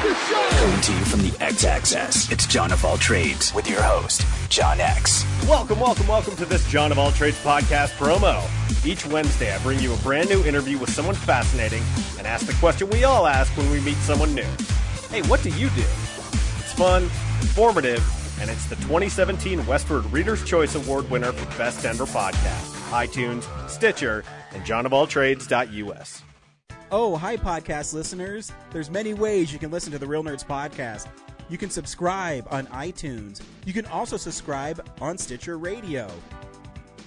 Coming to you from the X-Axis, it's John of All Trades with your host, John X. Welcome to this John of All Trades podcast promo. Each Wednesday, I bring you a brand new interview with someone fascinating and ask the question we all ask when we meet someone new. Hey, what do you do? It's fun, informative, and it's the 2017 Westward Reader's Choice Award winner for Best Denver Podcast. iTunes, Stitcher, and johnofalltrades.us. Oh, hi, podcast listeners. There's many ways you can listen to the Real Nerds Podcast. You can subscribe on iTunes. You can also subscribe on Stitcher Radio.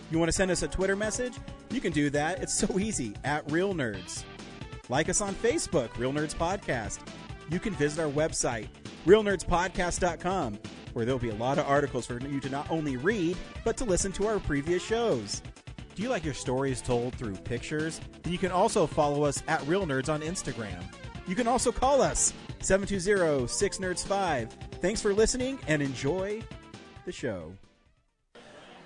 You want to send us a Twitter message? You can do that. It's so easy, at Real Nerds. Like us on Facebook, Real Nerds Podcast. You can visit our website, realnerdspodcast.com, where there'll be a lot of articles for you to not only read, but to listen to our previous shows. Do you like your stories told through pictures? Then you can also follow us at Real Nerds on Instagram. You can also call us, 720-6nerds5. Thanks for listening and enjoy the show.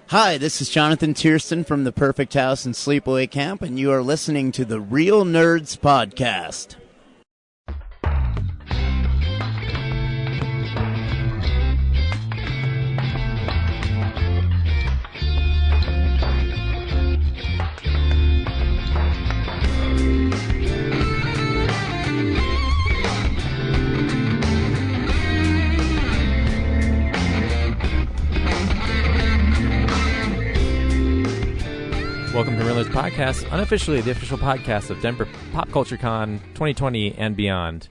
Hi, this is Jonathan Tiersten from The Perfect House and Sleepaway Camp, and you are listening to the Real Nerds Podcast. Welcome to Real Nerds Podcast, unofficially the official podcast of Denver Pop Culture Con 2020 and beyond.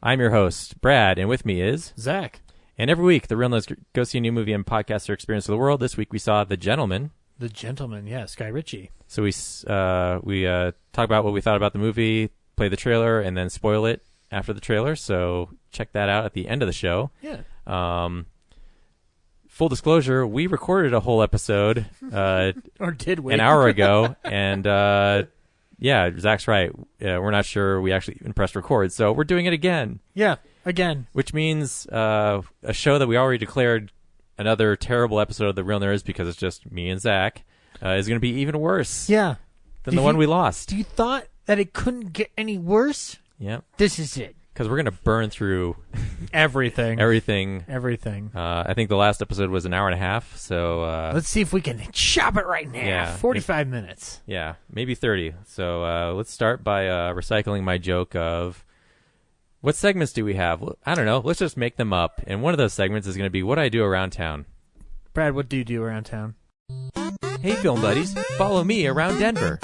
I'm your host, Brad, and with me is Zach. And every week, the Real Nerds go see a new movie and podcast their experience of the world. This week, we saw The Gentleman. The Gentleman, yeah, Guy Ritchie. So we talk about what we thought about the movie, play the trailer, and then spoil it after the trailer. So check that out at the end of the show. Yeah. Full disclosure, we recorded a whole episode or did we? an hour ago, and yeah, Zach's right. We're not sure we actually even pressed record, so we're doing it again. Yeah, again. Which means a show that we already declared another terrible episode of The Real Nerds because it's just me and Zach is going to be even worse Yeah. than the one we lost. You thought that it couldn't get any worse? Yeah. This is it. Because we're going to burn through Everything. everything. I think the last episode was an hour and a half, so... let's see if we can chop it right now. Yeah. 45 minutes. Yeah, maybe 30. So let's start by recycling my joke of... What segments do we have? I don't know. Let's just make them up. And one of those segments is going to be what I do around town. Brad, what do you do around town? Hey, film buddies, follow me around Denver.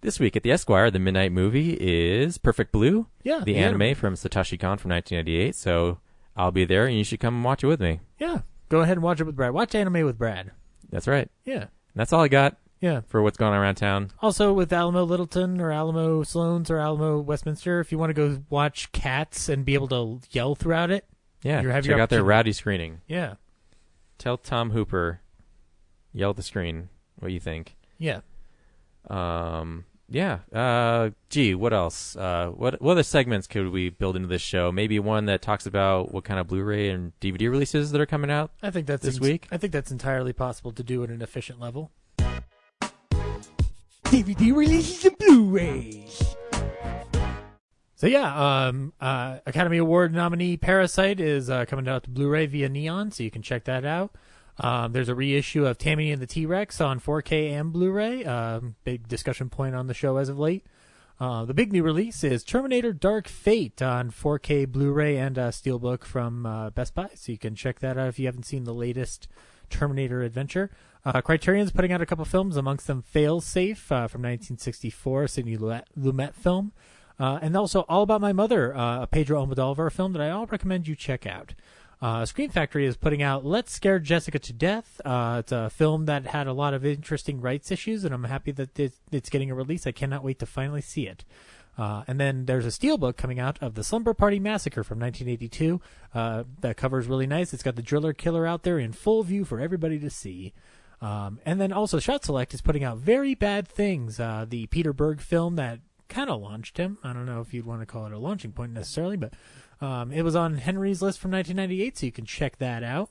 This week at the Esquire, the midnight movie is Perfect Blue, Yeah. the anime from Satoshi Kon from 1998. So I'll be there, and you should come and watch it with me. Yeah. Go ahead and watch it with Brad. Watch anime with Brad. That's right. Yeah. And that's all I got Yeah. for what's going on around town. Also with Alamo Littleton or Alamo Sloans or Alamo Westminster, if you want to go watch Cats and be able to yell throughout it. Yeah, You have check your out their opportunity. rowdy screening. Yeah. Tell Tom Hooper, yell at the screen what you think. Yeah. Yeah. Gee, what else? What other segments could we build into this show? Maybe one that talks about what kind of Blu-ray and DVD releases that are coming out. I think that's this week. I think that's entirely possible to do at an efficient level. DVD releases and Blu-rays. So yeah, Academy Award nominee Parasite is coming out to Blu-ray via Neon, so you can check that out. There's a reissue of Tammy and the T-Rex on 4K and Blu-ray. Big discussion point on the show as of late. The big new release is Terminator Dark Fate on 4K Blu-ray and Steelbook from Best Buy, so you can check that out if you haven't seen the latest Terminator adventure. Criterion's putting out a couple films, amongst them Failsafe from 1964, Sidney Lumet film. And also All About My Mother, a Pedro Almodovar film that I all recommend you check out. Screen Factory is putting out Let's Scare Jessica to Death. It's a film that had a lot of interesting rights issues, and I'm happy that it's getting a release. I cannot wait to finally see it. And then there's a steelbook coming out of the Slumber Party Massacre from 1982. That cover's really nice. It's got the driller killer out there in full view for everybody to see. And then also Shot Select is putting out Very Bad Things, the Peter Berg film that kind of launched him. I don't know if you'd want to call it a launching point necessarily, but it was on Henry's list from 1998, so you can check that out.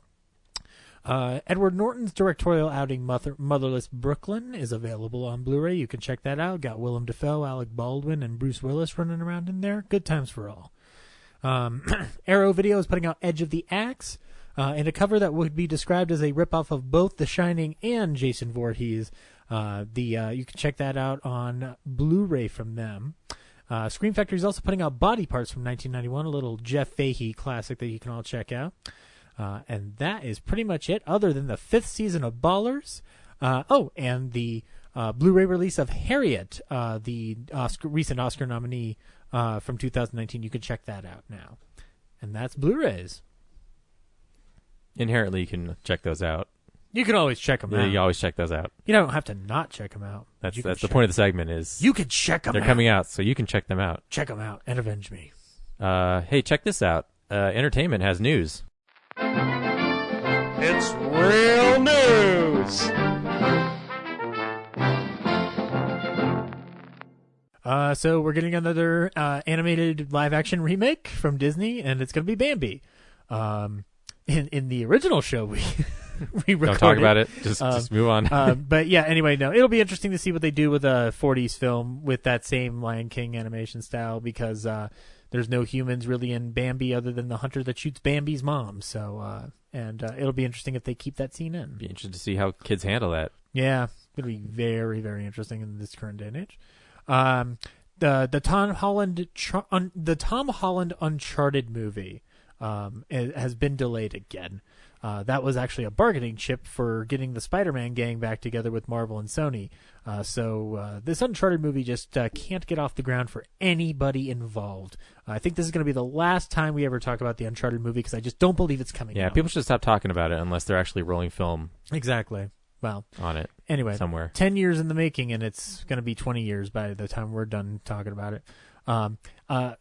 Edward Norton's directorial outing Motherless Brooklyn is available on Blu-ray. You can check that out. Got Willem Dafoe, Alec Baldwin, and Bruce Willis running around in there. Good times for all. Arrow Video is putting out Edge of the Axe in a cover that would be described as a ripoff of both The Shining and Jason Voorhees. You can check that out on Blu-ray from them. Scream Factory is also putting out Body Parts from 1991, a little Jeff Fahey classic that you can all check out. And that is pretty much it, other than the 5th season of Ballers. And the Blu-ray release of Harriet, the recent Oscar nominee from 2019. You can check that out now. And that's Blu-rays. Inherently, you can check those out. You can always check them out. You always check those out. You don't have to not check them out. That's the point of the segment is you can check them out. They're coming out, so you can check them out. Check them out and avenge me. Hey, check this out. Entertainment has news. It's real news. So we're getting another animated live-action remake from Disney, and it's going to be Bambi. In the original show, we recorded. Don't talk about it. Just move on. But yeah, anyway, no, it'll be interesting to see what they do with a 40s film with that same Lion King animation style, because there's no humans really in Bambi other than the hunter that shoots Bambi's mom. So, it'll be interesting if they keep that scene in. Be interested to see how kids handle that. Yeah, it'll be very, very interesting in this current day and age. The Tom Holland Uncharted movie has been delayed again. That was actually a bargaining chip for getting the Spider-Man gang back together with Marvel and Sony. So this Uncharted movie just can't get off the ground for anybody involved. I think this is going to be the last time we ever talk about the Uncharted movie, because I just don't believe it's coming out. People should stop talking about it unless they're actually rolling film. Exactly. Well, on it. Anyway, somewhere 10 years in the making, and it's going to be 20 years by the time we're done talking about it. A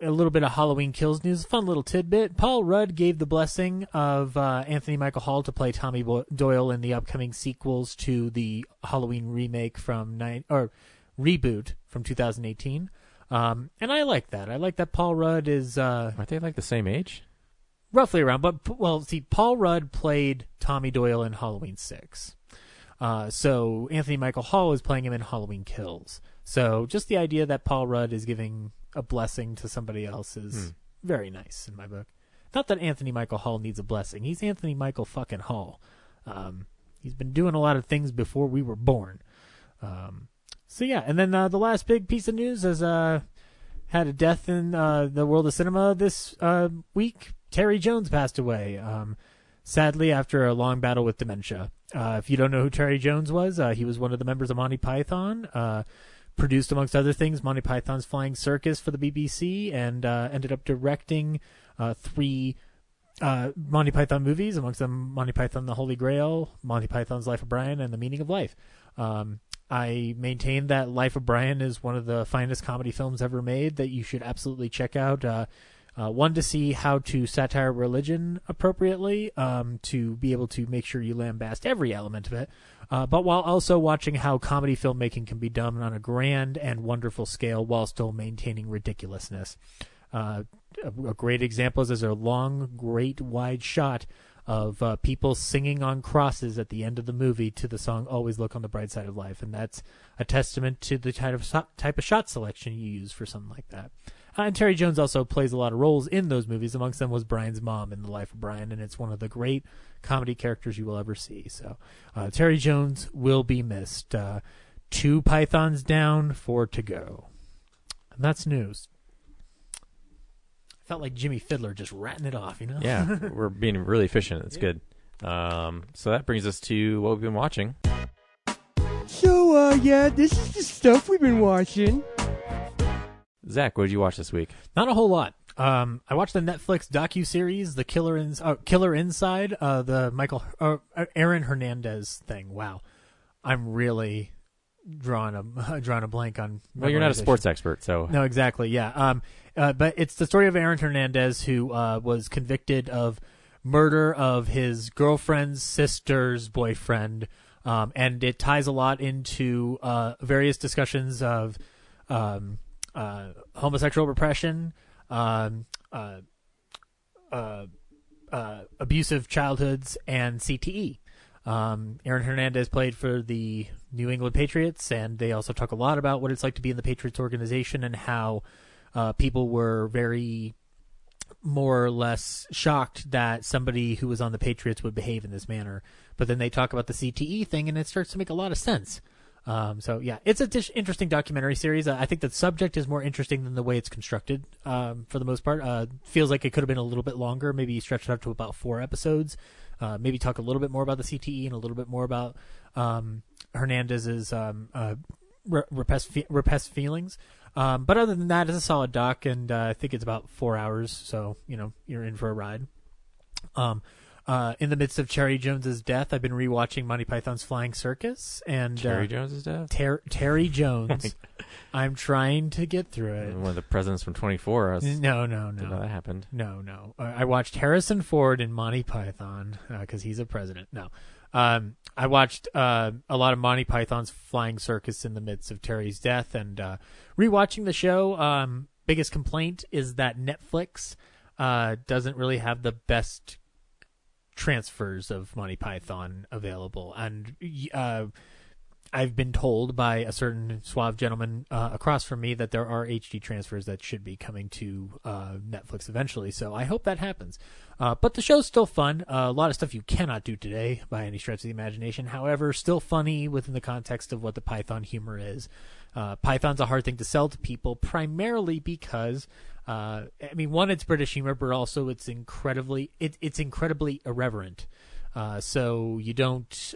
little bit of Halloween Kills news, fun little tidbit. Paul Rudd gave the blessing of Anthony Michael Hall to play Tommy Doyle in the upcoming sequels to the Halloween remake reboot from 2018. And I like that. I like that Paul Rudd is aren't they like the same age? Roughly around, but Paul Rudd played Tommy Doyle in Halloween 6. So Anthony Michael Hall is playing him in Halloween Kills. So just the idea that Paul Rudd is giving a blessing to somebody else is very nice in my book. Not that Anthony Michael Hall needs a blessing. He's Anthony Michael fucking Hall. He's been doing a lot of things before we were born. So yeah, and then the last big piece of news is had a death in the world of cinema this week. Terry Jones passed away. Sadly, after a long battle with dementia. If you don't know who Terry Jones was, he was one of the members of Monty Python, produced, amongst other things, Monty Python's Flying Circus for the BBC, and ended up directing 3 Monty Python movies, amongst them Monty Python the Holy Grail, Monty Python's Life of Brian, and The Meaning of Life. I maintain that Life of Brian is one of the finest comedy films ever made that you should absolutely check out. One, to see how to satire religion appropriately, to be able to make sure you lambast every element of it, but while also watching how comedy filmmaking can be done on a grand and wonderful scale while still maintaining ridiculousness. A great example is there's a long, great, wide shot of people singing on crosses at the end of the movie to the song Always Look on the Bright Side of Life, and that's a testament to the type of shot selection you use for something like that. And Terry Jones also plays a lot of roles in those movies. Amongst them was Brian's mom in The Life of Brian, and it's one of the great comedy characters you will ever see. So Terry Jones will be missed. 2 Pythons down, 4 to go. And that's news. Felt like Jimmy Fiddler just ratting it off, you know? Yeah, we're being really efficient. It's good. So that brings us to what we've been watching. So, this is the stuff we've been watching. Zach, what did you watch this week? Not a whole lot. I watched the Netflix docuseries, The Killer Inside, the Aaron Hernandez thing. Wow, I'm really drawing a blank on. Well, you're not a sports expert, so no, exactly, yeah. But it's the story of Aaron Hernandez, who was convicted of murder of his girlfriend's sister's boyfriend, and it ties a lot into various discussions of homosexual repression, abusive childhoods, and CTE. Aaron Hernandez played for the New England Patriots, and they also talk a lot about what it's like to be in the Patriots organization and how people were very more or less shocked that somebody who was on the Patriots would behave in this manner. But then they talk about the CTE thing, and it starts to make a lot of sense. So, yeah, it's an interesting documentary series. I think the subject is more interesting than the way it's constructed for the most part. Feels like it could have been a little bit longer, maybe stretch it out to about 4 episodes. Maybe talk a little bit more about the CTE and a little bit more about Hernandez's repressed feelings. But other than that, it's a solid doc, and I think it's about 4 hours, so, you're in for a ride. In the midst of Terry Jones's death, I've been rewatching Monty Python's Flying Circus, and Terry Jones's death. Terry Jones. I'm trying to get through it. One of the presidents from 24. No. Didn't know that happened. No. I watched Harrison Ford in Monty Python because he's a president. No. I watched a lot of Monty Python's Flying Circus in the midst of Terry's death, and rewatching the show. Biggest complaint is that Netflix doesn't really have the best transfers of Monty Python available, and I've been told by a certain suave gentleman across from me that there are HD transfers that should be coming to Netflix eventually, so I hope that happens. But the show's still fun. A lot of stuff you cannot do today by any stretch of the imagination. However, still funny within the context of what the Python humor is. Python's a hard thing to sell to people, primarily because one, it's British humor, but also it's incredibly irreverent. So you don't,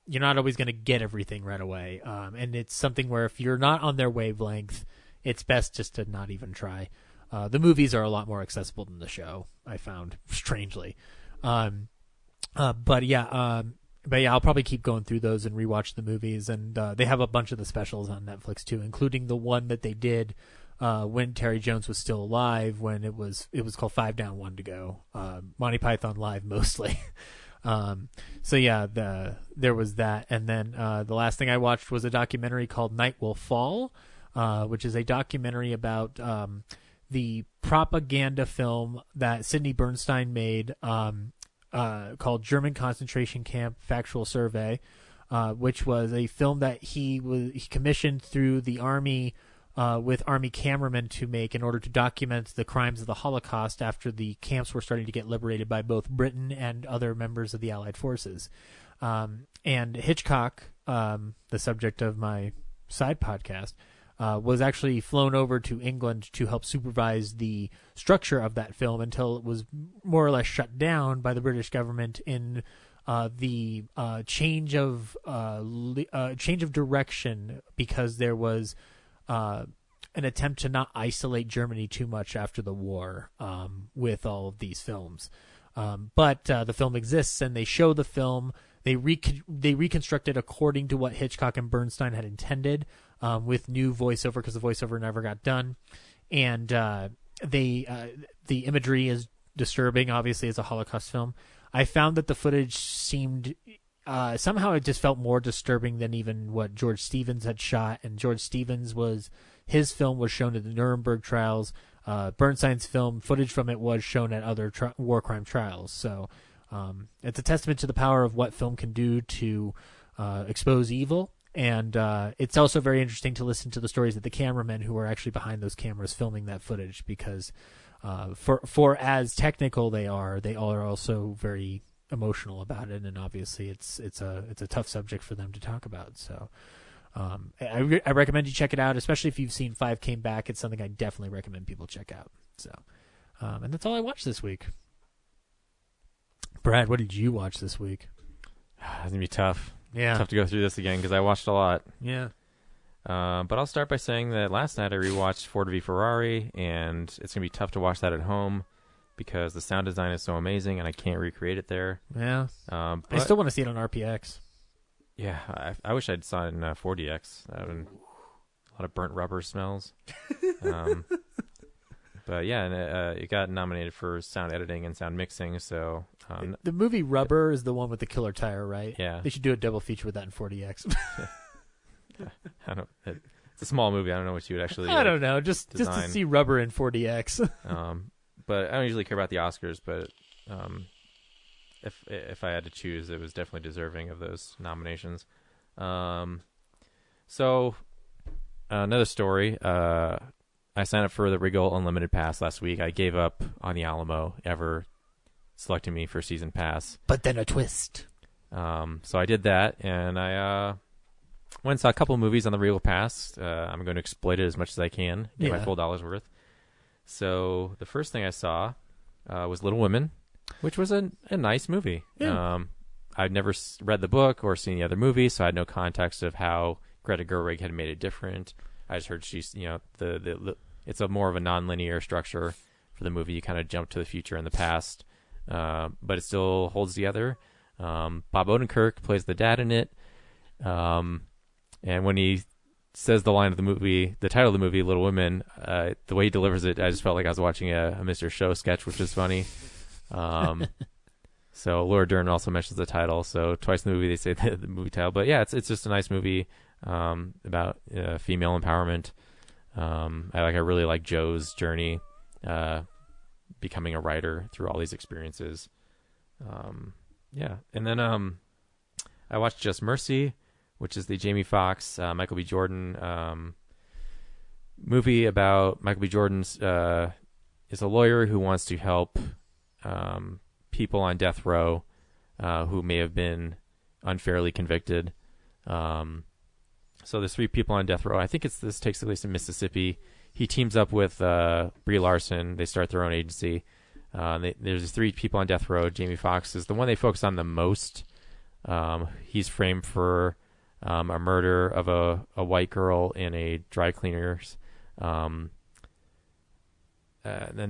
you're not always going to get everything right away. And it's something where if you're not on their wavelength, it's best just to not even try. The movies are a lot more accessible than the show, I found, strangely. But yeah, I'll probably keep going through those and rewatch the movies. And they have a bunch of the specials on Netflix too, including the one that they did when Terry Jones was still alive, when it was called 5 Down, 1 to Go. Monty Python Live mostly. So yeah, there was that. And then the last thing I watched was a documentary called Night Will Fall, which is a documentary about the propaganda film that Sidney Bernstein made called German Concentration Camp Factual Survey, which was a film that he commissioned through the Army with Army cameramen to make in order to document the crimes of the Holocaust after the camps were starting to get liberated by both Britain and other members of the Allied forces. And Hitchcock, the subject of my side podcast, was actually flown over to England to help supervise the structure of that film until it was more or less shut down by the British government in the change of direction, because there was an attempt to not isolate Germany too much after the war with all of these films. But the film exists, and they show the film. They reconstruct it according to what Hitchcock and Bernstein had intended, with new voiceover, because the voiceover never got done. And the imagery is disturbing, obviously, as a Holocaust film. I found that the footage seemed... somehow it just felt more disturbing than even what George Stevens had shot. And George Stevens his film was shown at the Nuremberg trials. Bernstein's film, footage from it was shown at other war crime trials. So it's a testament to the power of what film can do to expose evil. And it's also very interesting to listen to the stories of the cameramen who were actually behind those cameras filming that footage, because for as technical they are also very emotional about it, and obviously it's a tough subject for them to talk about. So I recommend you check it out, especially if you've seen 5 Came Back. It's something I definitely recommend people check out. So and that's all I watched this week. Brad, what did you watch this week? It's gonna be tough. Yeah, tough to go through this again because I watched a lot. Yeah. But I'll start by saying that last night I rewatched Ford v Ferrari, and it's gonna be tough to watch that at home, because the sound design is so amazing and I can't recreate it there. Yeah. But I still want to see it on RPX. Yeah, I wish I'd saw it in 4DX. That would have been a lot of burnt rubber smells. But yeah, and it got nominated for sound editing and sound mixing. So the movie Rubber is the one with the killer tire, right? Yeah. They should do a double feature with that in 4DX. It's a small movie. I don't know what you would actually. I don't know. Just to see Rubber in 4DX. But I don't usually care about the Oscars. But if I had to choose, it was definitely deserving of those nominations. So another story. I signed up for the Regal Unlimited Pass last week. I gave up on the Alamo ever selecting me for season pass. But then a twist. So I did that, and I went and saw a couple of movies on the Regal Pass. I'm going to exploit it as much as I can, get my full dollar's worth. So the first thing I saw was Little Women, which was a nice movie. Yeah. I'd never read the book or seen the other movie, so I had no context of how Greta Gerwig had made it different. I just heard she's, it's a more of a non-linear structure for the movie. You kind of jump to the future and the past, but it still holds together. Bob Odenkirk plays the dad in it. And when he says the line of the movie, the title of the movie, Little Women, the way he delivers it, I just felt like I was watching a Mr. Show sketch, which is funny. So Laura Dern also mentions the title. So twice in the movie they say the movie title. But yeah, it's just a nice movie about female empowerment. I really like Joe's journey, becoming a writer through all these experiences. Yeah, and then I watched Just Mercy, which is the Jamie Foxx, Michael B. Jordan movie about Michael B. Jordan's is a lawyer who wants to help people on death row who may have been unfairly convicted. So there's 3 people on death row. I think this takes place in Mississippi. He teams up with Brie Larson. They start their own agency. There's 3 people on death row. Jamie Foxx is the one they focus on the most. He's framed for a murder of a white girl in a dry cleaners. Then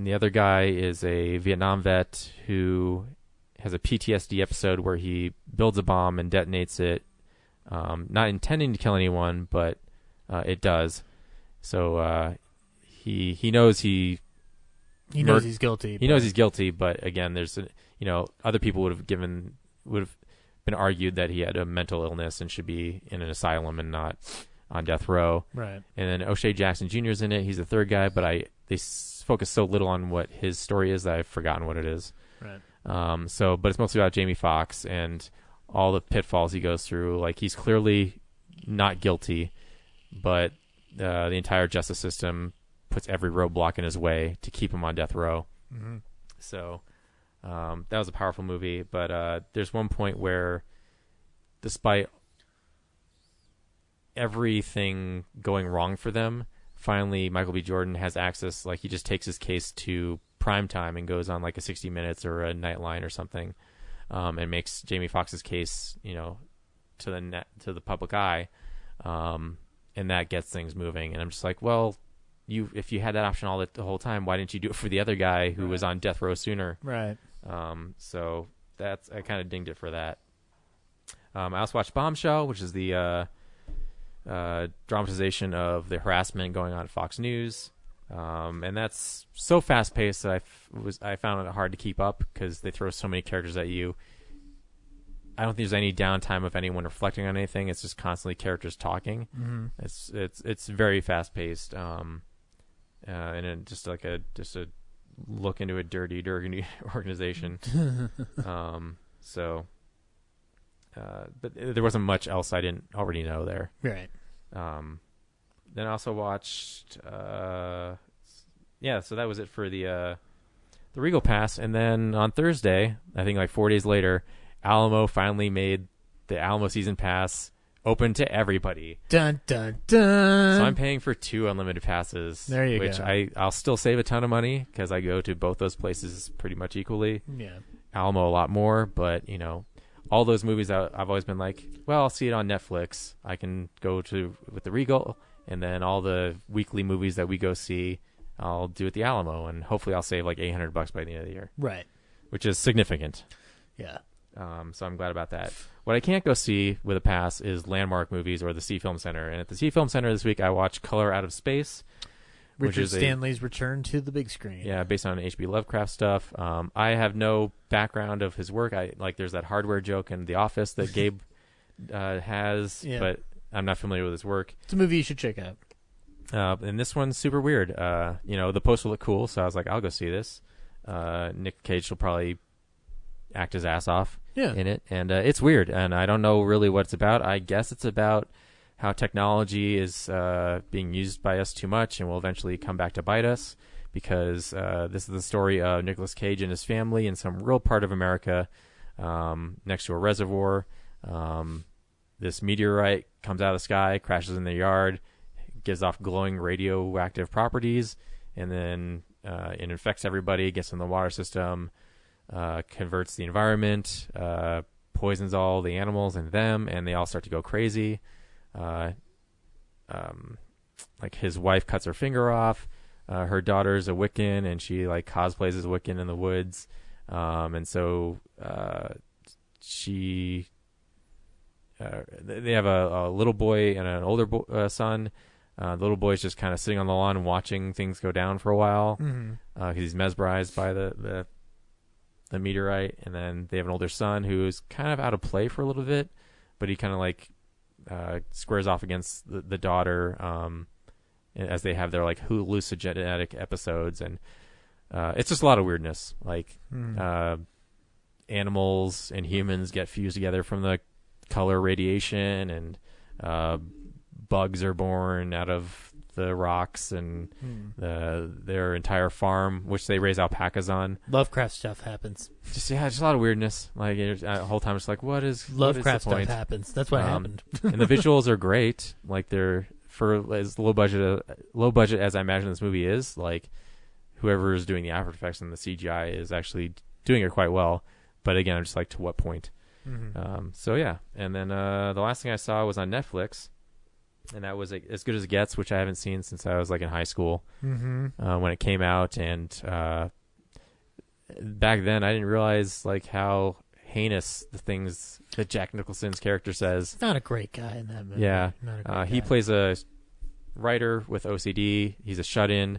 the other guy is a Vietnam vet who has a PTSD episode where he builds a bomb and detonates it, not intending to kill anyone, but it does. So he knows he's guilty. He knows he's guilty, but again, there's other people would have been argued that he had a mental illness and should be in an asylum and not on death row. Right. And then O'Shea Jackson Jr. is in it. He's the third guy, but they focus so little on what his story is that I've forgotten what it is. Right. But it's mostly about Jamie Foxx and all the pitfalls he goes through. Like, he's clearly not guilty, but the entire justice system puts every roadblock in his way to keep him on death row. Mm-hmm. So that was a powerful movie. But there's one point where, despite everything going wrong for them, finally Michael B. Jordan has access. Like, he just takes his case to primetime and goes on like a 60 Minutes or a Nightline or something, and makes Jamie Foxx's case, to the public eye, and that gets things moving. And I'm just like, well, if you had that option the whole time, why didn't you do it for the other guy who was on death row sooner? Right. So I kind of dinged it for that. I also watched Bombshell, which is the dramatization of the harassment going on at Fox News. And that's so fast paced that I found it hard to keep up because they throw so many characters at you. I don't think there's any downtime of anyone reflecting on anything. It's just constantly characters talking. Mm-hmm. It's very fast paced. And just a look into a dirty organization. But there wasn't much else I didn't already know there. Right. Then I also watched, so that was it for the Regal Pass. And then on Thursday, I think like 4 days later, Alamo finally made the Alamo Season Pass open to everybody. Dun, dun, dun. So I'm paying for 2 unlimited passes. There you which go. I'll still save a ton of money because I go to both those places pretty much equally. Yeah. Alamo a lot more, but, all those movies I've always been like, well, I'll see it on Netflix. I can go with the Regal, and then all the weekly movies that we go see, I'll do at the Alamo, and hopefully I'll save like $800 by the end of the year. Right. Which is significant. Yeah. So I'm glad about that. What I can't go see with a pass is Landmark movies or the Sea Film Center. And at the Sea Film Center this week, I watched Color Out of Space. Richard Stanley's return to the big screen. Yeah, based on H.P. Lovecraft stuff. I have no background of his work. There's that hardware joke in The Office that Gabe has, but I'm not familiar with his work. It's a movie you should check out. And this one's super weird. The poster looked cool, so I was like, I'll go see this. Nick Cage will probably act his ass off Yeah. in it, and it's weird, and I don't know really what it's about. I guess it's about how technology is being used by us too much and will eventually come back to bite us, because this is the story of Nicolas Cage and his family in some rural part of America, next to a reservoir. This meteorite comes out of the sky, crashes in their yard, gives off glowing radioactive properties, and then it infects everybody, gets in the water system, converts the environment, poisons all the animals and them, and they all start to go crazy. Like his wife cuts her finger off. Her daughter's a Wiccan, and she like cosplays as a Wiccan in the woods. And so they have a little boy and an older son. The little boy's just kind of sitting on the lawn watching things go down for a while, because he's mesmerized by the meteorite. And then they have an older son who's kind of out of play for a little bit, but he kind of like squares off against the daughter as they have their like hallucinogenic episodes, and it's just a lot of weirdness. Like animals and humans get fused together from the color radiation, and bugs are born out of the rocks, and their entire farm, which they raise alpacas on. Lovecraft stuff happens. Just a lot of weirdness. Like the whole time, it's like, what is Lovecraft what is the stuff point? happens. That's what happened. And the visuals are great. Like they're for as low budget as I imagine this movie is. Like whoever is doing the after effects and the CGI is actually doing it quite well. But again, I'm just like, to what point? So yeah. And then the last thing I saw was on Netflix, and that was As Good as It Gets, which I haven't seen since I was like in high school when it came out. And back then, I didn't realize like how heinous the things that Jack Nicholson's character says. Not a great guy in that movie. Yeah, Not a great he guy. plays a writer with OCD. He's a shut-in.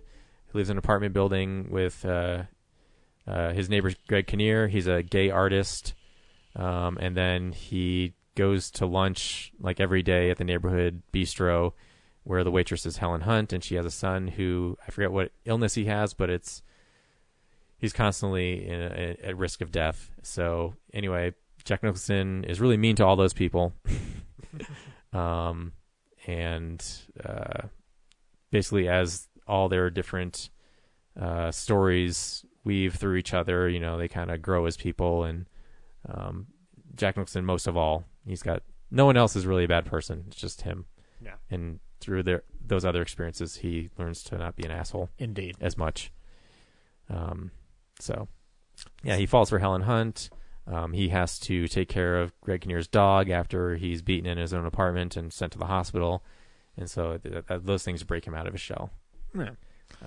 He lives in an apartment building with his neighbor Greg Kinnear. He's a gay artist, and then he goes to lunch like every day at the neighborhood bistro, where the waitress is Helen Hunt, and she has a son who, I forget what illness he has, but he's constantly at risk of death. So anyway, Jack Nicholson is really mean to all those people. And basically, as all their different stories weave through each other, you know, they kind of grow as people. And Jack Nicholson, most of all, he's got no one else is really a bad person. It's just him. Yeah. And through those other experiences, he learns to not be an asshole. Indeed. As much. So, yeah, he falls for Helen Hunt. He has to take care of Greg Kinnear's dog after he's beaten in his own apartment and sent to the hospital. And so those things break him out of his shell. Yeah.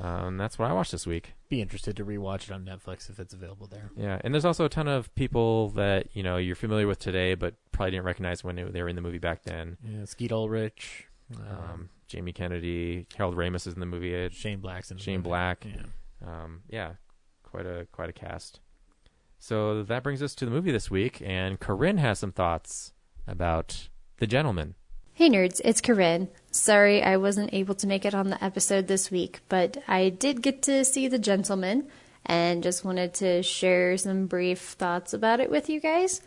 That's what I watched this week. Be interested to rewatch it on Netflix if it's available there. Yeah, and there's also a ton of people that, you know, you're familiar with today, but probably didn't recognize when they were in the movie back then. Yeah, Skeet Ulrich. Jamie Kennedy. Harold Ramis is in the movie. Shane Black's in the Shane movie. Black. Yeah. Yeah, quite a cast. So that brings us to the movie this week, and Corinne has some thoughts about The Gentleman. Hey nerds, it's Corinne. Sorry I wasn't able to make it on the episode this week, but I did get to see The Gentleman and just wanted to share some brief thoughts about it with you guys.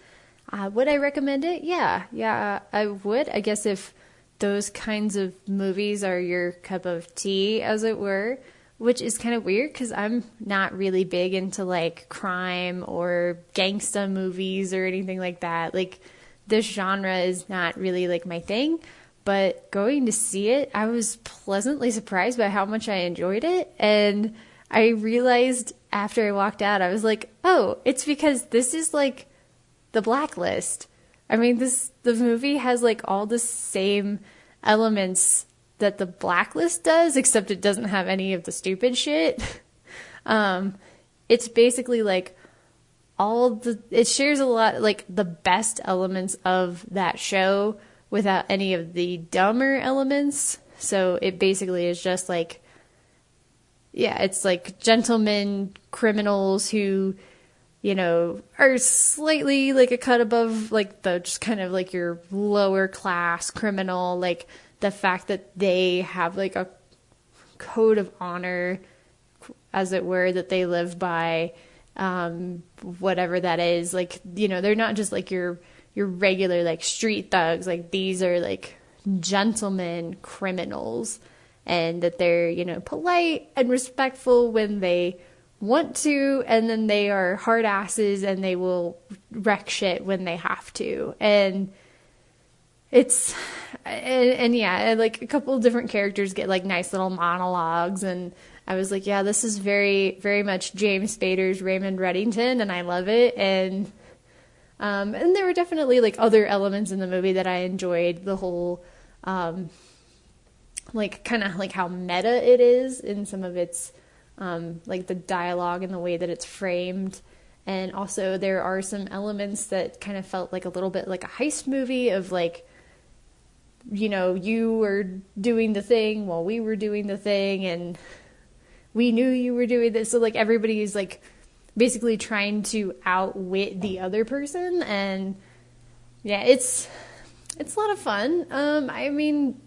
Would I recommend it? Yeah, I would. I guess if those kinds of movies are your cup of tea, as it were, which is kind of weird because I'm not really big into like crime or gangsta movies or anything like that. Like this genre is not really like my thing, but going to see it, I was pleasantly surprised by how much I enjoyed it. And I realized after I walked out, I was like, oh, it's because this is like The Blacklist. I mean, the movie has like all the same elements that The Blacklist does, except it doesn't have any of the stupid shit. It's basically like it shares a lot, like the best elements of that show without any of the dumber elements. So it basically is just like, yeah, it's like gentlemen criminals who, you know, are slightly like a cut above like the just kind of like your lower class criminal, like the fact that they have like a code of honor, as it were, that they live by. whatever that is. Like, you know, they're not just like your regular like street thugs. Like, these are like gentlemen criminals, and that they're, you know, polite and respectful when they want to, and then they are hard asses and they will wreck shit when they have to. And it's and yeah, like a couple of different characters get like nice little monologues, and I was like, yeah, this is very, very much James Spader's Raymond Reddington, and I love it. And there were definitely like other elements in the movie that I enjoyed. The whole like kind of like how meta it is in some of its like the dialogue and the way that it's framed. And also there are some elements that kind of felt like a little bit like a heist movie of like, you know, you were doing the thing while we were doing the thing, and we knew you were doing this. So like everybody is like basically trying to outwit the other person. And yeah, it's a lot of fun. I mean,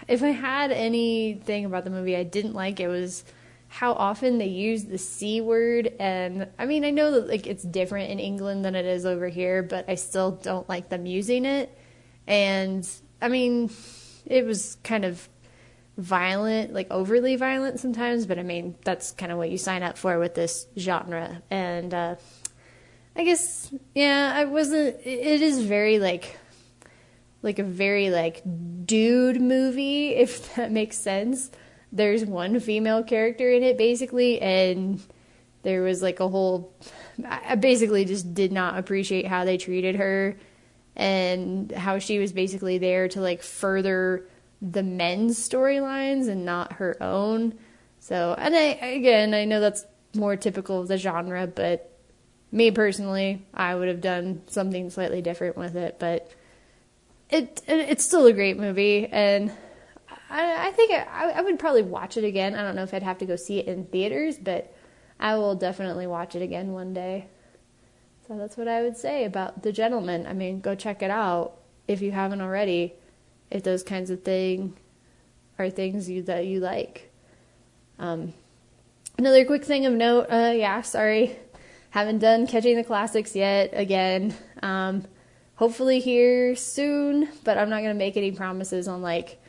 if I had anything about the movie I didn't like, it was how often they use the C word. And I mean, I know that like it's different in England than it is over here, but I still don't like them using it. And I mean, it was kind of violent, like overly violent sometimes, but I mean, that's kind of what you sign up for with this genre. And I guess, yeah, it is very like a very like dude movie, if that makes sense. There's one female character in it basically, and there was like I basically just did not appreciate how they treated her, and how she was basically there to like further the men's storylines and not her own. So, and I know that's more typical of the genre, but me personally, I would have done something slightly different with it. But it's still a great movie, and I think I would probably watch it again. I don't know if I'd have to go see it in theaters, but I will definitely watch it again one day. So that's what I would say about The Gentleman. I mean, go check it out if you haven't already, if those kinds of things are things that you like. Another quick thing of note, sorry, haven't done Catching the Classics yet again. Hopefully here soon, but I'm not going to make any promises on like,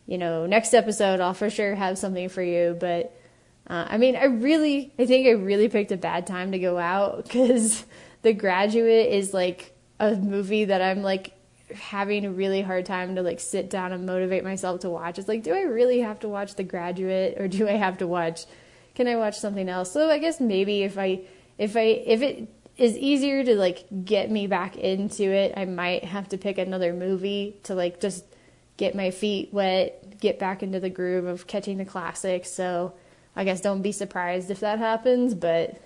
you know, next episode I'll for sure have something for you. But I mean, I think I really picked a bad time to go out, because The Graduate is like a movie that I'm like having a really hard time to like sit down and motivate myself to watch. It's like, do I really have to watch The Graduate, or can I watch something else? So I guess maybe if it is easier to like get me back into it, I might have to pick another movie to like just get my feet wet, get back into the groove of Catching the Classics. So I guess don't be surprised if that happens. But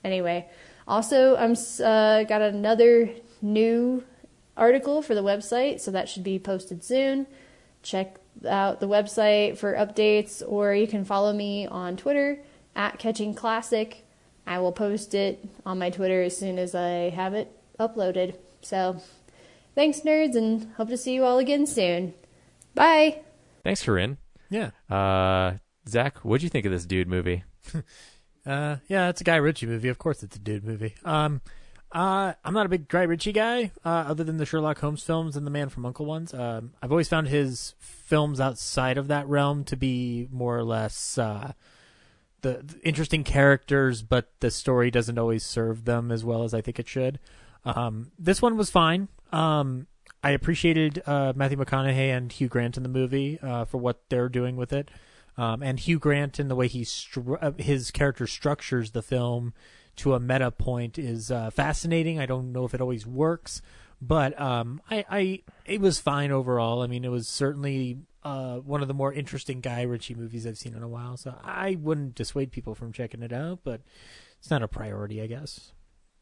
anyway, also I'm got another new article for the website, so that should be posted soon. Check out the website for updates, or you can follow me on Twitter at Catching Classic. I will post it on my Twitter as soon as I have it uploaded. So thanks, nerds, and hope to see you all again soon. Bye. Thanks, Corinne. Yeah. Zach, what'd you think of this dude movie? Yeah, it's a Guy Ritchie movie. Of course it's a dude movie. I'm not a big Guy Ritchie guy, other than the Sherlock Holmes films and the Man from U.N.C.L.E. ones. I've always found his films outside of that realm to be more or less the interesting characters, but the story doesn't always serve them as well as I think it should. This one was fine. I appreciated Matthew McConaughey and Hugh Grant in the movie for what they're doing with it. And Hugh Grant and the way his character structures the film to a meta point is fascinating. I don't know if it always works, but it was fine overall. I mean, it was certainly one of the more interesting Guy Ritchie movies I've seen in a while, so I wouldn't dissuade people from checking it out, but it's not a priority, I guess.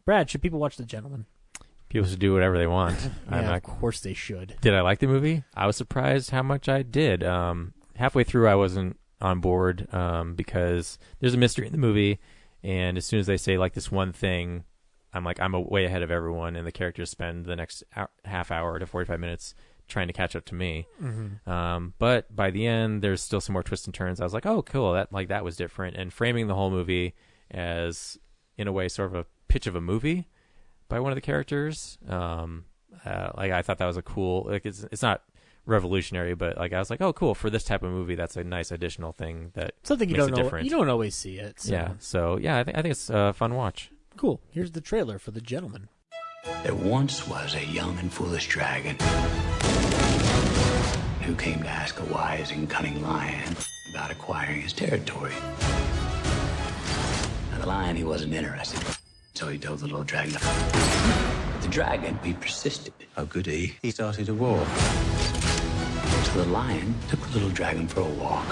Brad, should people watch The Gentleman? People should do whatever they want. Yeah, of course they should. Did I like the movie? I was surprised how much I did. Halfway through, I wasn't on board because there's a mystery in the movie, and as soon as they say like this one thing, I'm way ahead of everyone, and the characters spend the next half hour to 45 minutes trying to catch up to me. Mm-hmm. But by the end, there's still some more twists and turns. I was like, oh, cool, that was different. And framing the whole movie as, in a way, sort of a pitch of a movie by one of the characters. Like, I thought that was a cool, like, it's not revolutionary, but like I was like, oh, cool, for this type of movie, that's a nice additional thing that something you makes don't it know. different. You don't always see it. So. Yeah. So yeah, I think it's a fun watch. Cool. Here's the trailer for The Gentleman. There once was a young and foolish dragon who came to ask a wise and cunning lion about acquiring his territory. Now, the lion, he wasn't interested, so he told the little dragon. But the dragon, he persisted. How could he? He started a war. So the lion took the little dragon for a walk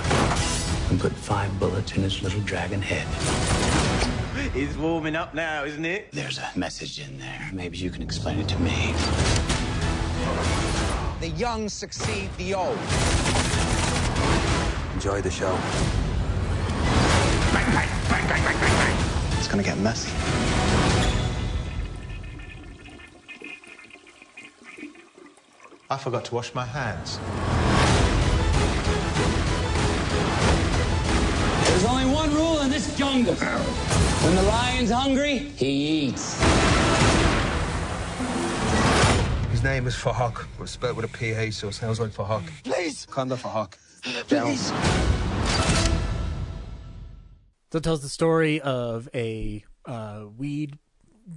and put 5 bullets in his little dragon head. It's warming up now, isn't it? There's a message in there. Maybe you can explain it to me. The young succeed the old. Enjoy the show. Bang, bang, bang, bang, bang, bang, bang. It's gonna get messy. I forgot to wash my hands. There's only one rule in this jungle. When the lion's hungry, he eats. His name is Fahak. It was spelled with a PH, so it sounds like Fahak. Please! Kanda Fahak. Please! So it tells the story of a weed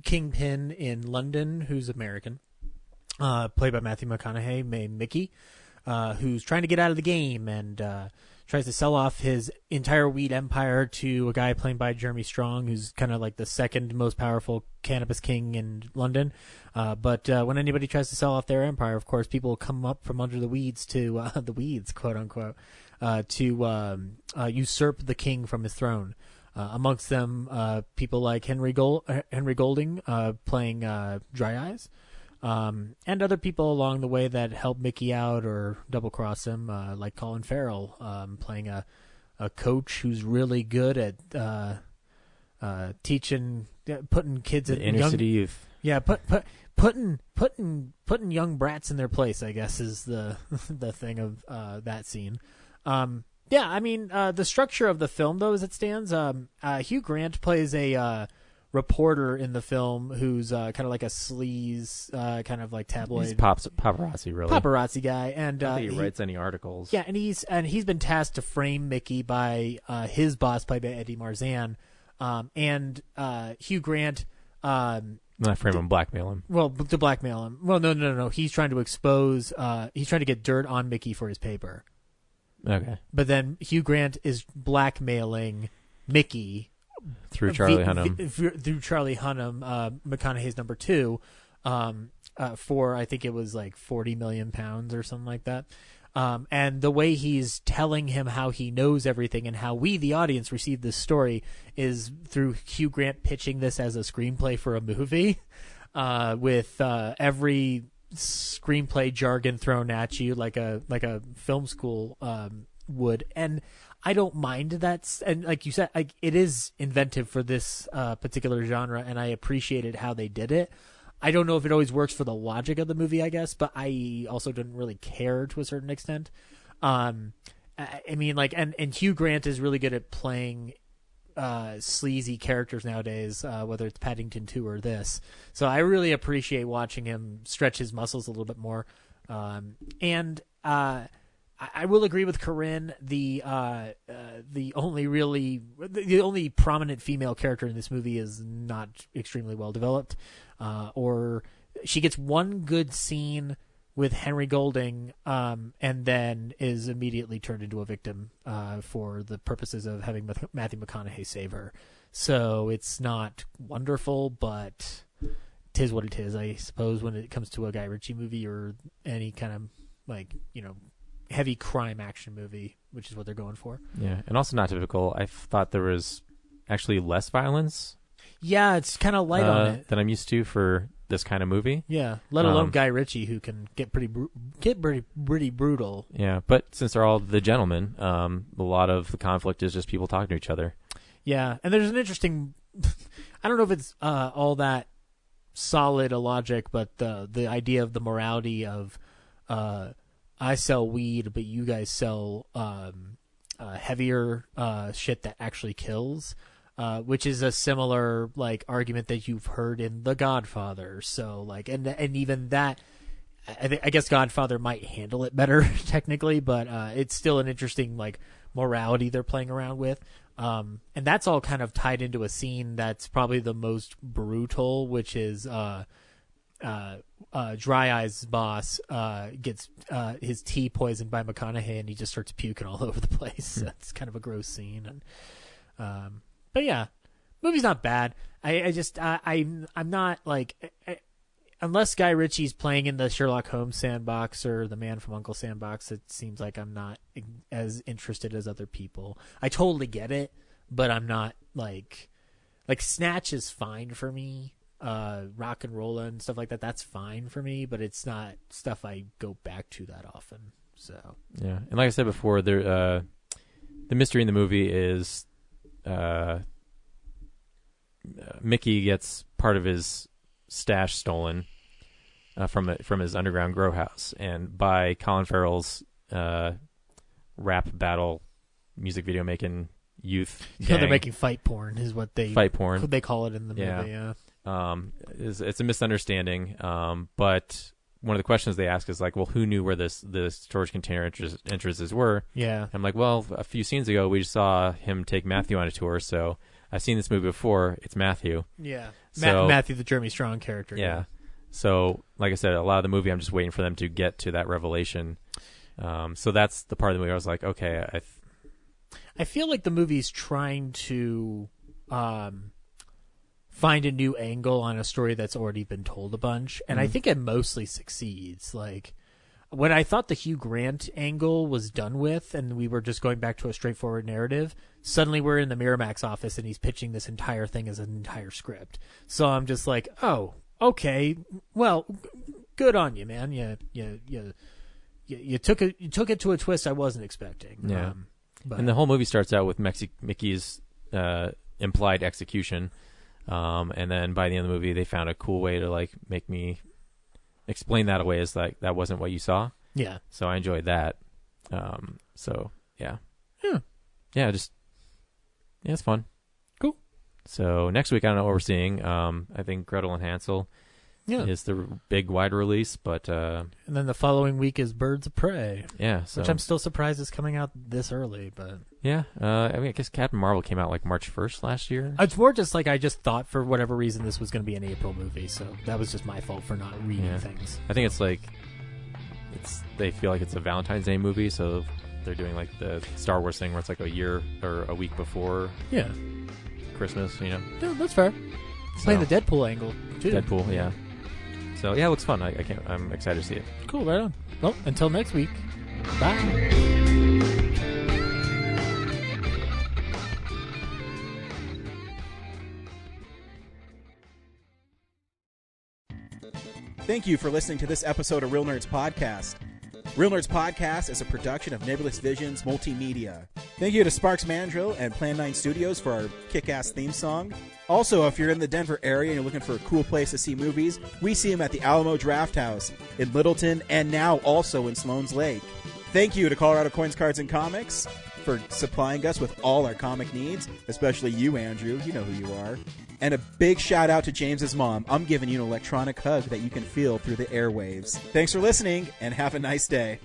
kingpin in London who's American, played by Matthew McConaughey, named Mickey, who's trying to get out of the game and tries to sell off his entire weed empire to a guy played by Jeremy Strong, who's kind of like the second most powerful cannabis king in London. But when anybody tries to sell off their empire, of course, people come up from under the weeds to the weeds, quote unquote, to usurp the king from his throne. Amongst them, people like Henry Golding playing Dry Eyes. And other people along the way that help Mickey out or double cross him, like Colin Farrell, playing a coach who's really good at teaching, putting kids in inner city youth. Yeah, putting young brats in their place, I guess, is the the thing of that scene. Yeah, I mean, the structure of the film, though, as it stands, Hugh Grant plays a reporter in the film who's kind of like a sleaze, kind of like tabloid. He's paparazzi, really. Paparazzi guy, and I don't think he writes any articles. Yeah, and he's been tasked to frame Mickey by his boss, played by Eddie Marzan, and Hugh Grant. Not frame him, blackmail him. Well, to blackmail him. Well, no. He's trying to expose. He's trying to get dirt on Mickey for his paper. Okay. But then Hugh Grant is blackmailing Mickey through Charlie Hunnam. Through Charlie Hunnam, McConaughey's number 2, for I think it was like £40 million or something like that. And the way he's telling him how he knows everything and how we, the audience, receive this story is through Hugh Grant pitching this as a screenplay for a movie, with every screenplay jargon thrown at you like a film school would. And I don't mind that, and like you said, it is inventive for this particular genre, and I appreciated how they did it. I don't know if it always works for the logic of the movie, I guess, but I also didn't really care to a certain extent. I mean, like, and Hugh Grant is really good at playing sleazy characters nowadays, whether it's Paddington 2 or this. So I really appreciate watching him stretch his muscles a little bit more. And I will agree with Corinne. The only prominent female character in this movie is not extremely well developed, or she gets one good scene with Henry Golding, and then is immediately turned into a victim for the purposes of having Matthew McConaughey save her. So it's not wonderful, but 'tis what it is, I suppose, when it comes to a Guy Ritchie movie or any kind of, like, heavy crime action movie, which is what they're going for. Yeah, and also not typical. I thought there was actually less violence. Yeah, it's kind of light on it than I'm used to for this kind of movie. Yeah, let alone Guy Ritchie, who can get pretty brutal. Yeah, but since they're all the gentlemen, a lot of the conflict is just people talking to each other. Yeah, and there's an interesting. I don't know if it's all that solid a logic, but the idea of the morality of. I sell weed, but you guys sell heavier shit that actually kills. which is a similar like argument that you've heard in The Godfather. So like, and even that, I guess Godfather might handle it better technically, but it's still an interesting like morality they're playing around with. And that's all kind of tied into a scene that's probably the most brutal, which is Dry Eye's boss gets his tea poisoned by McConaughey, and he just starts puking all over the place. That's kind of a gross scene. And but yeah, movie's not bad. I'm not like unless Guy Ritchie's playing in the Sherlock Holmes sandbox or the Man from U.N.C.L.E. sandbox, it seems like I'm not as interested as other people. I totally get it, but I'm not like Snatch is fine for me. Rock and Roll and stuff like that, that's fine for me, but it's not stuff I go back to that often. So yeah, and like I said before, the mystery in the movie is Mickey gets part of his stash stolen from his underground grow house, and by Colin Farrell's rap battle music video making youth gang. They're making fight porn is what they call it in the movie. Yeah. It's a misunderstanding. But one of the questions they ask is like, well, who knew where the storage container entrances were? Yeah. I'm like, well, a few scenes ago we just saw him take Matthew on a tour, so I've seen this movie before. It's Matthew. Yeah. So, Matthew, the Jeremy Strong character. Yeah. So, like I said, a lot of the movie, I'm just waiting for them to get to that revelation. So that's the part of the movie I was like, okay. I feel like the movie's trying to find a new angle on a story that's already been told a bunch, and I think it mostly succeeds. Like, when I thought the Hugh Grant angle was done with and we were just going back to a straightforward narrative, suddenly we're in the Miramax office and he's pitching this entire thing as an entire script. So I'm just like, oh, okay, well, good on you, man. You took it to a twist I wasn't expecting. Yeah. And the whole movie starts out with Mickey's implied execution, and then by the end of the movie, they found a cool way to like make me explain that away as like that wasn't what you saw. Yeah. So I enjoyed that. So yeah. It's fun. Cool. So next week I don't know what we're seeing. I think Gretel and Hansel is the big wide release, but and then the following week is Birds of Prey. Yeah, so, which I'm still surprised is coming out this early, but yeah. I mean, I guess Captain Marvel came out like March 1st last year. It's more just like I just thought for whatever reason this was going to be an April movie, so that was just my fault for not reading things. I think it's like they feel like it's a Valentine's Day movie, so they're doing like the Star Wars thing where it's like a year or a week before Christmas, you know. Yeah, that's fair. Playing the Deadpool angle too. Deadpool, yeah. So yeah, it looks fun. I'm excited to see it. Cool, right on. Well, until next week. Bye. Thank you for listening to this episode of Real Nerds Podcast. Real Nerds Podcast is a production of Nebulous Visions Multimedia. Thank you to Sparks Mandrill and Plan 9 Studios for our kick-ass theme song. Also, if you're in the Denver area and you're looking for a cool place to see movies, we see them at the Alamo Drafthouse in Littleton and now also in Sloan's Lake. Thank you to Colorado Coins, Cards, and Comics for supplying us with all our comic needs, especially you, Andrew. You know who you are. And a big shout out to James's mom. I'm giving you an electronic hug that you can feel through the airwaves. Thanks for listening, and have a nice day.